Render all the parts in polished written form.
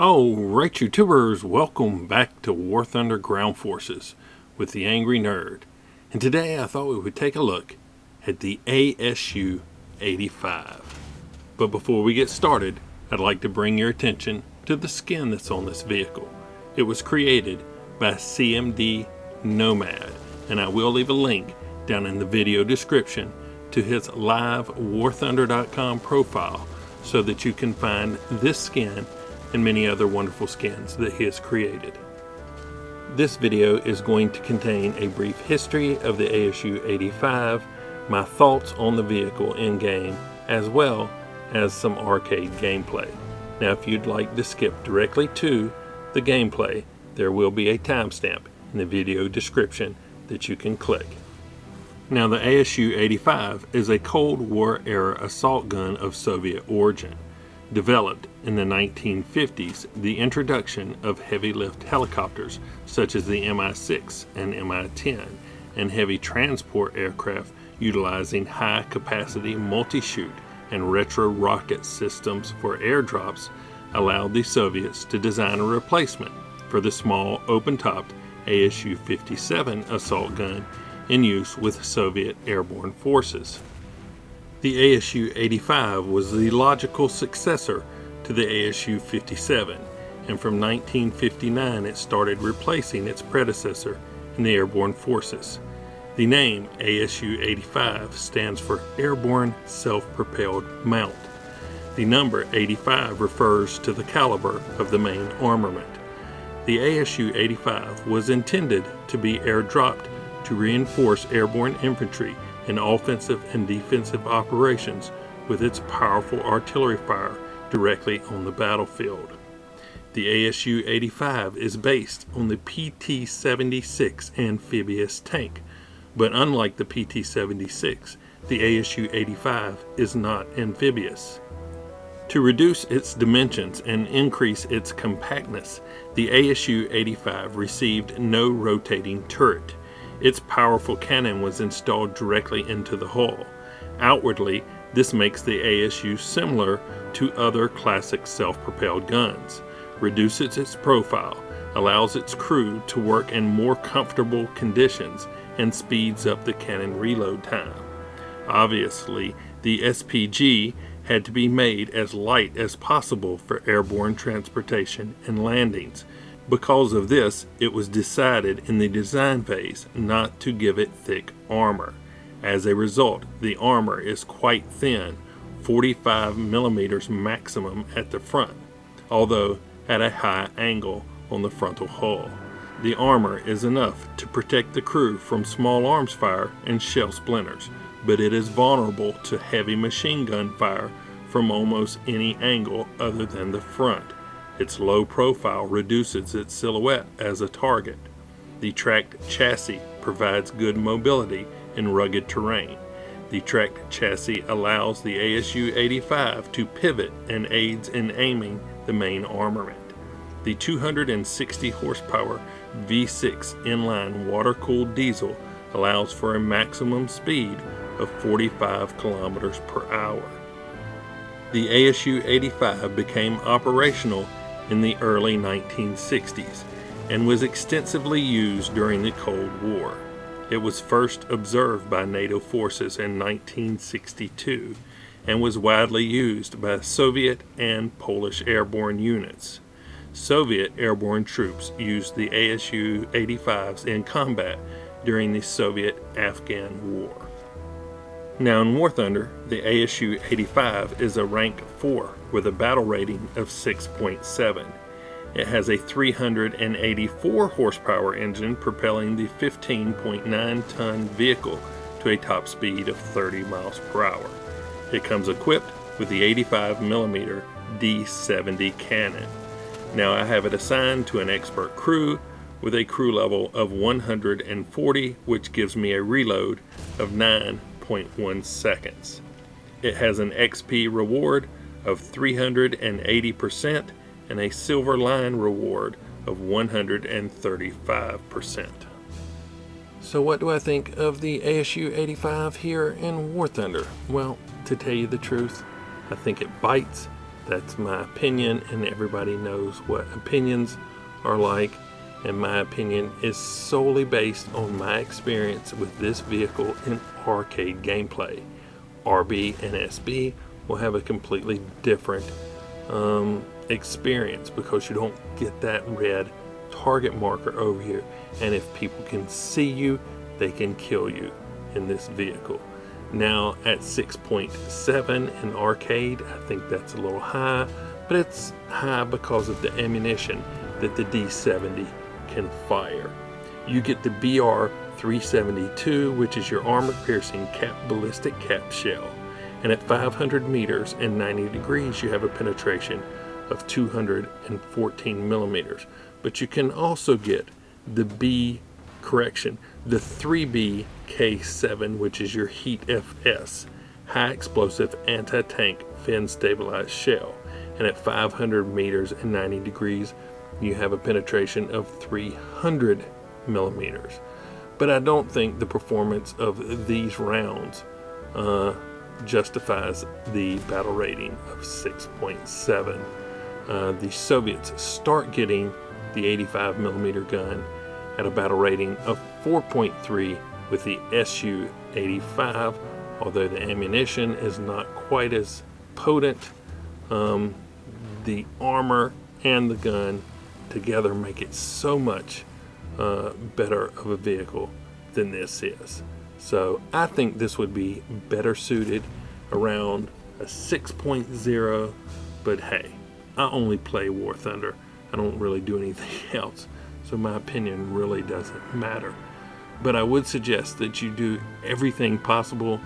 Oh, right, YouTubers, welcome back to War Thunder Ground Forces with the Angry Nerd. And today I thought we would take a look at the ASU-85. But before we get started, I'd like to bring your attention to the skin that's on this vehicle. It was created by CMD Nomad, and I will leave a link down in the video description to his live warthunder.com profile so that you can find this skin and many other wonderful skins that he has created. This video is going to contain a brief history of the ASU-85, my thoughts on the vehicle in game, as well as some arcade gameplay. Now if you'd like to skip directly to the gameplay, there will be a timestamp in the video description that you can click. Now the ASU-85 is a Cold War era assault gun of Soviet origin. Developed in the 1950s, the introduction of heavy lift helicopters such as the Mi-6 and Mi-10 and heavy transport aircraft utilizing high capacity multi-shoot and retro rocket systems for airdrops allowed the Soviets to design a replacement for the small open-topped ASU-57 assault gun in use with Soviet airborne forces. The ASU-85 was the logical successor to the ASU-57, and from 1959 it started replacing its predecessor in the airborne forces. The name ASU-85 stands for Airborne Self-Propelled Mount. The number 85 refers to the caliber of the main armament. The ASU-85 was intended to be airdropped to reinforce airborne infantry in offensive and defensive operations with its powerful artillery fire directly on the battlefield. The ASU-85 is based on the PT-76 amphibious tank, but unlike the PT-76, the ASU-85 is not amphibious. To reduce its dimensions and increase its compactness, the ASU-85 received no rotating turret. Its powerful cannon was installed directly into the hull. Outwardly, this makes the ASU similar to other classic self-propelled guns, reduces its profile, allows its crew to work in more comfortable conditions, and speeds up the cannon reload time. Obviously, the SPG had to be made as light as possible for airborne transportation and landings. Because of this, it was decided in the design phase not to give it thick armor. As a result, the armor is quite thin, 45 millimeters maximum at the front, although at a high angle on the frontal hull. The armor is enough to protect the crew from small arms fire and shell splinters, but it is vulnerable to heavy machine gun fire from almost any angle other than the front. Its low profile reduces its silhouette as a target. The tracked chassis provides good mobility in rugged terrain. The tracked chassis allows the ASU-85 to pivot and aids in aiming the main armament. The 260 horsepower V6 inline water-cooled diesel allows for a maximum speed of 45 kilometers per hour. The ASU-85 became operational in the early 1960s and was extensively used during the Cold War. It was first observed by NATO forces in 1962 and was widely used by Soviet and Polish airborne units. Soviet airborne troops used the ASU-85s in combat during the Soviet-Afghan War. Now in War Thunder, the ASU-85 is a rank 4 with a battle rating of 6.7. It has a 384 horsepower engine propelling the 15.9-ton vehicle to a top speed of 30 miles per hour. It comes equipped with the 85mm D70 cannon. Now I have it assigned to an expert crew with a crew level of 140, which gives me a reload of 9.1 seconds. It has an XP reward of 380% and a silver line reward of 135%. So what do I think of the ASU-85 here in War Thunder? Well, to tell you the truth, I think it bites. That's my opinion, and everybody knows what opinions are like, and my opinion is solely based on my experience with this vehicle in arcade gameplay. RB and SB will have a completely different experience because you don't get that red target marker over here, and if people can see you, they can kill you in this vehicle. Now at 6.7 in arcade, I think that's a little high, but it's high because of the ammunition that the D70 can fire. You get the BR-372, which is your armor-piercing ballistic cap shell, and at 500 meters and 90 degrees you have a penetration of 214 millimeters. But you can also get the the 3B K7, which is your Heat FS, high explosive anti-tank fin stabilized shell, and at 500 meters and 90 degrees you have a penetration of 300 millimeters. But I don't think the performance of these rounds justifies the battle rating of 6.7. The Soviets start getting the 85 millimeter gun at a battle rating of 4.3 with the ASU-85, although the ammunition is not quite as potent. The armor and the gun together make it so much better of a vehicle than this is. So I think this would be better suited around a 6.0, but hey, I only play War Thunder. I don't really do anything else, so my opinion really doesn't matter. But I would suggest that you do everything possible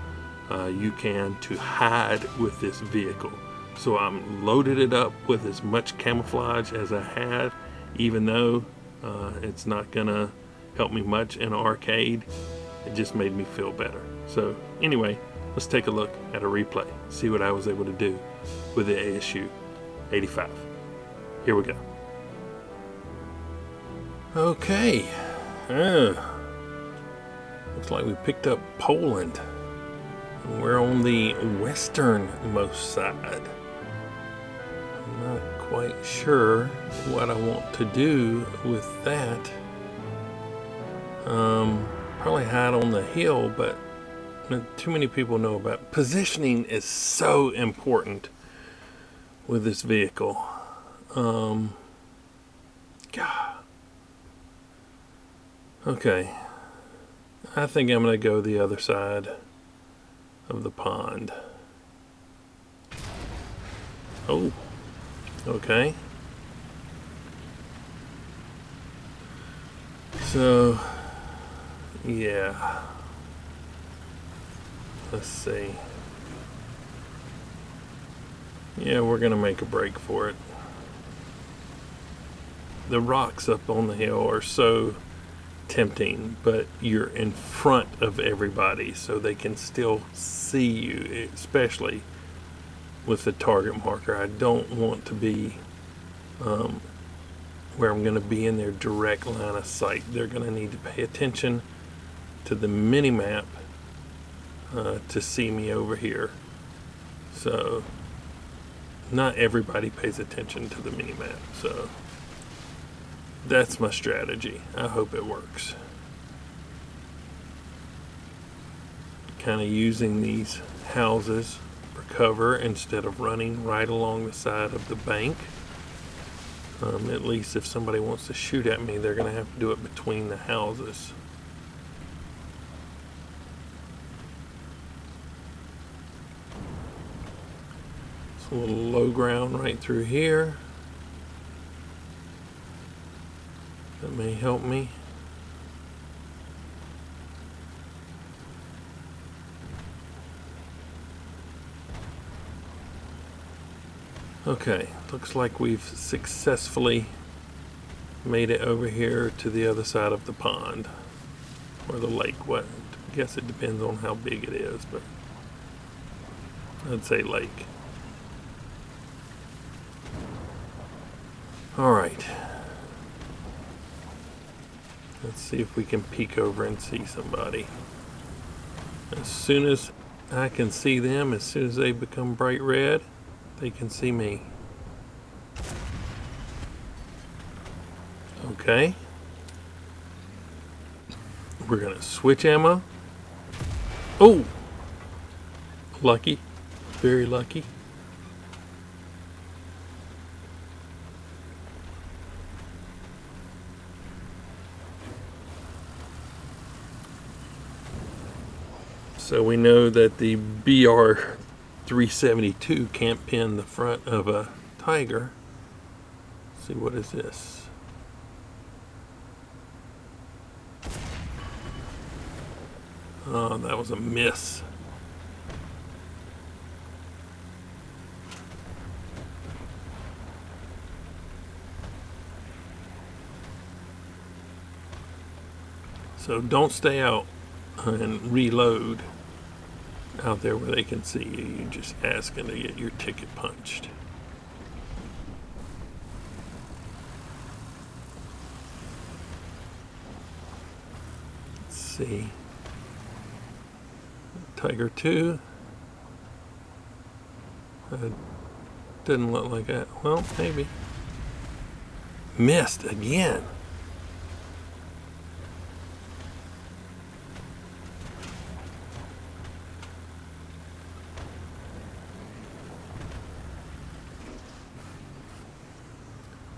you can to hide with this vehicle. So I'm loaded it up with as much camouflage as I had, even though it's not gonna help me much in arcade. It just made me feel better. So anyway, let's take a look at a replay, see what I was able to do with the ASU-85. Here we go. Okay, looks like we picked up Poland. We're on the westernmost side. I'm not quite sure what I want to do with that. Probably hide on the hill, but not too many people know about positioning. Is so important with this vehicle. God. Okay, I think I'm gonna go the other side of the pond. Oh, okay. So, yeah. Let's see. Yeah, we're gonna make a break for it. The rocks up on the hill are so tempting, but you're in front of everybody, so they can still see you, especially with the target marker. I don't want to be where I'm going to be in their direct line of sight. They're going to need to pay attention to the mini map to see me over here. So not everybody pays attention to the mini map, so that's my strategy. I hope it works. Kind of using these houses for cover instead of running right along the side of the bank. At least if somebody wants to shoot at me, they're going to have to do it between the houses. It's a little low ground right through here. That may help me. Okay, looks like we've successfully made it over here to the other side of the pond, or the lake. What? I guess it depends on how big it is, but I'd say lake. Alright. Let's see if we can peek over and see somebody. As soon as I can see them, as soon as they become bright red, they can see me. Okay. We're gonna switch ammo. Oh! Lucky. Very lucky. So we know that the BR 372 can't pin the front of a Tiger. Let's see, what is this? Oh, that was a miss. So don't stay out and reload out there where they can see you. You're just asking to get your ticket punched. Let's see. Tiger 2. Didn't look like that. Well, maybe. Missed again.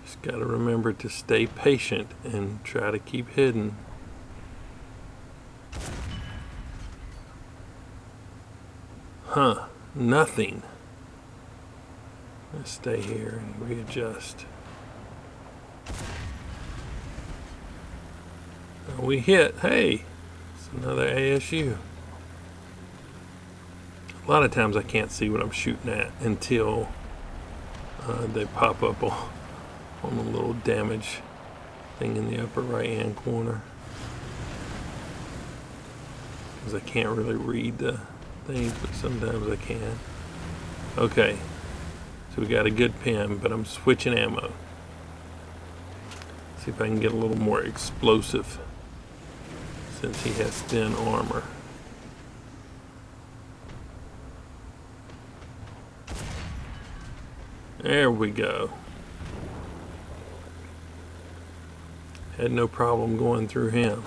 Just got to remember to stay patient and try to keep hidden. Huh, nothing. Let's stay here and readjust. We hit. Hey, it's another ASU. A lot of times I can't see what I'm shooting at until they pop up on the little damage thing in the upper right hand corner, because I can't really read the things, but sometimes I can. Okay, so we got a good pin, but I'm switching ammo. See if I can get a little more explosive since he has thin armor. There we go. Had no problem going through him.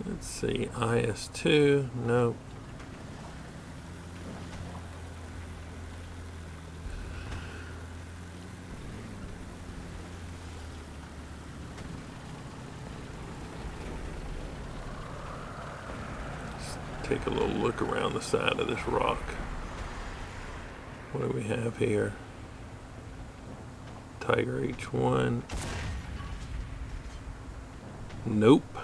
Let's see, IS-2, nope. Take a little look around the side of this rock. What do we have here? Tiger H1. Nope.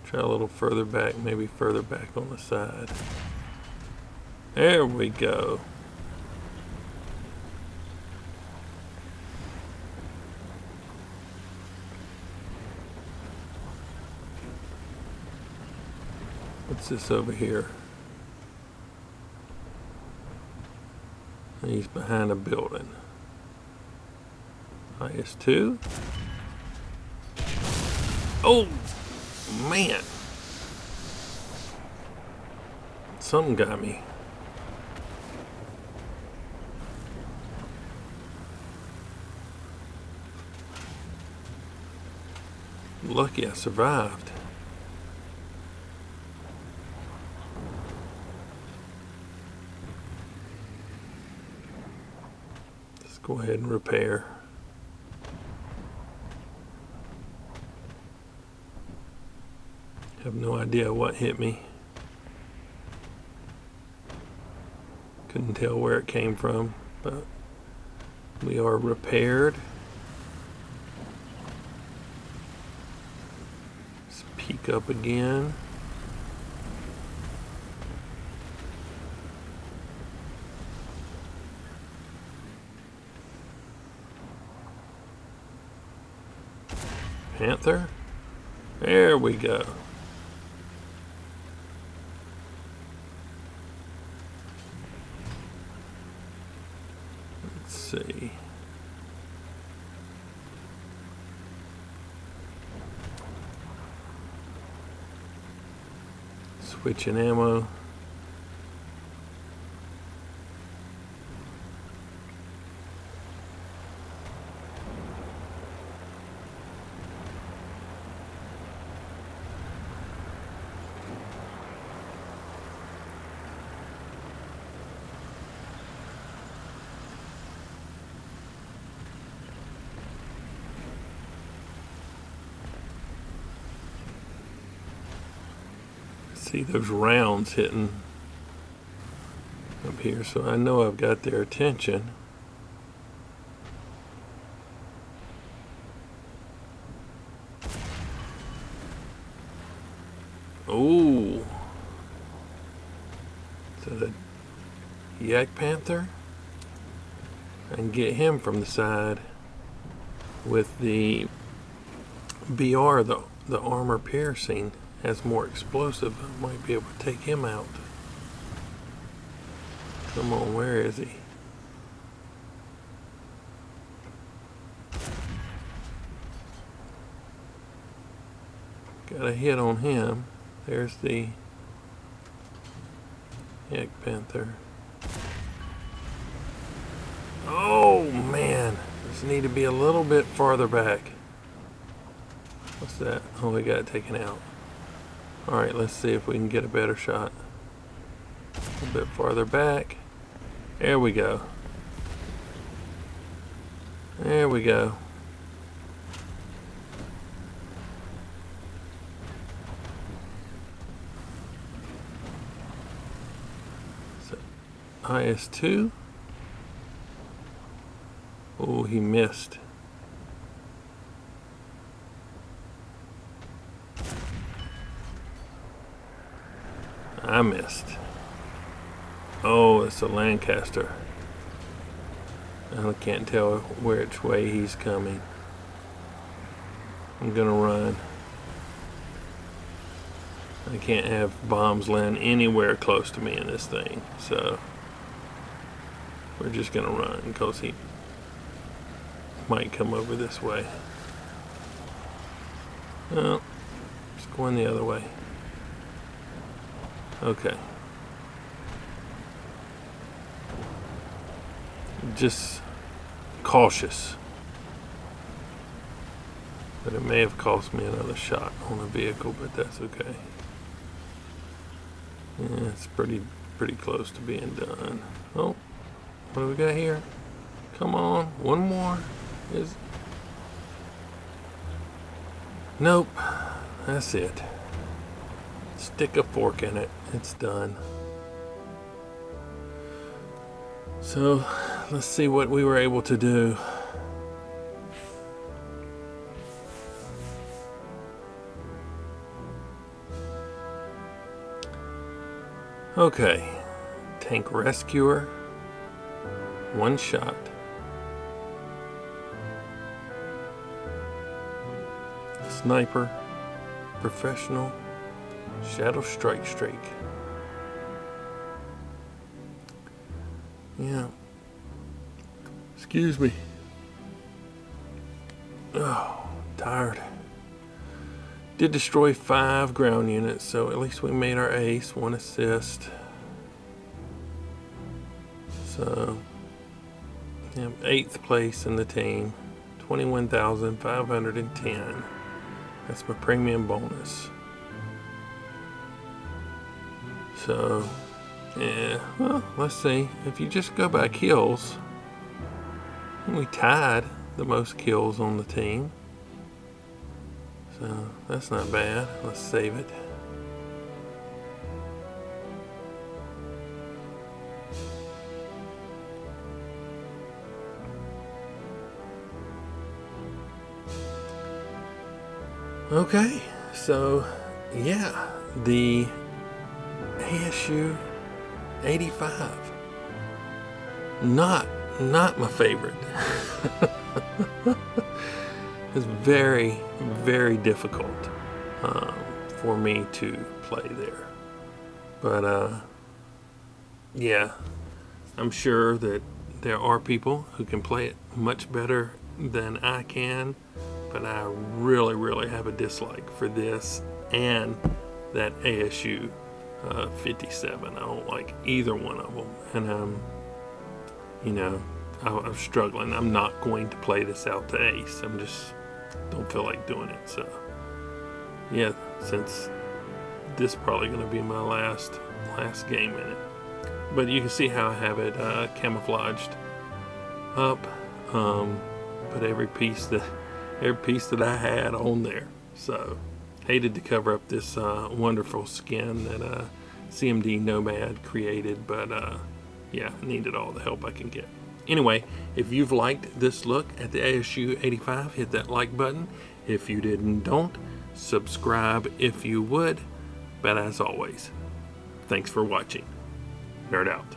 Try a little further back, maybe further back on the side. There we go. What's this over here? He's behind a building. IS-2. Oh, man. Something got me. Lucky I survived. Let's go ahead and repair. Have no idea what hit me. Couldn't tell where it came from, but we are repaired. Let's peek up again. Panther. There we go. Let's see. Switching ammo. See those rounds hitting up here, so I know I've got their attention. Oh, is that a yak panther? I can get him from the side with the BR, the armor piercing has more explosive. I might be able to take him out. Come on, where is he? Got a hit on him. There's the yak panther. Oh man, just need to be a little bit farther back. What's that? Oh, we got it taken out. Alright, let's see if we can get a better shot. A little bit farther back. There we go. There we go. So, IS-2. Oh, he missed. I missed. Oh, it's a Lancaster. I can't tell which way he's coming. I'm gonna run. I can't have bombs land anywhere close to me in this thing, so we're just gonna run because he might come over this way. No, it's going the other way. Okay. Just cautious. But it may have cost me another shot on the vehicle, but that's okay. Yeah, it's pretty close to being done. Oh, what do we got here? Come on, one more. Nope, that's it. Stick a fork in it. It's done. So let's see what we were able to do. Okay, tank rescuer, one shot. Sniper, professional, shadow strike streak. Yeah. Excuse me. Oh, tired. Did destroy 5 ground units, so at least we made our ace, 1 assist. So, yeah, 8th place in the team, 21,510. That's my premium bonus. So, yeah, well, let's see. If you just go by kills, we tied the most kills on the team. So, that's not bad. Let's save it. Okay, so yeah, the ASU-85, not my favorite. It's very difficult for me to play there, but yeah, I'm sure that there are people who can play it much better than I can. But I really have a dislike for this and that ASU 57. I don't like either one of them, and you know, I'm struggling. I'm not going to play this out to ace. I'm just don't feel like doing it. So yeah, since this is probably going to be my last game in it, but you can see how I have it camouflaged up. Put every piece that I had on there. So Hated to cover up this wonderful skin that CMD Nomad created, but yeah, I needed all the help I can get. Anyway, if you've liked this look at the ASU-85, hit that like button. If you didn't, don't. Subscribe if you would. But as always, thanks for watching. Nerd out.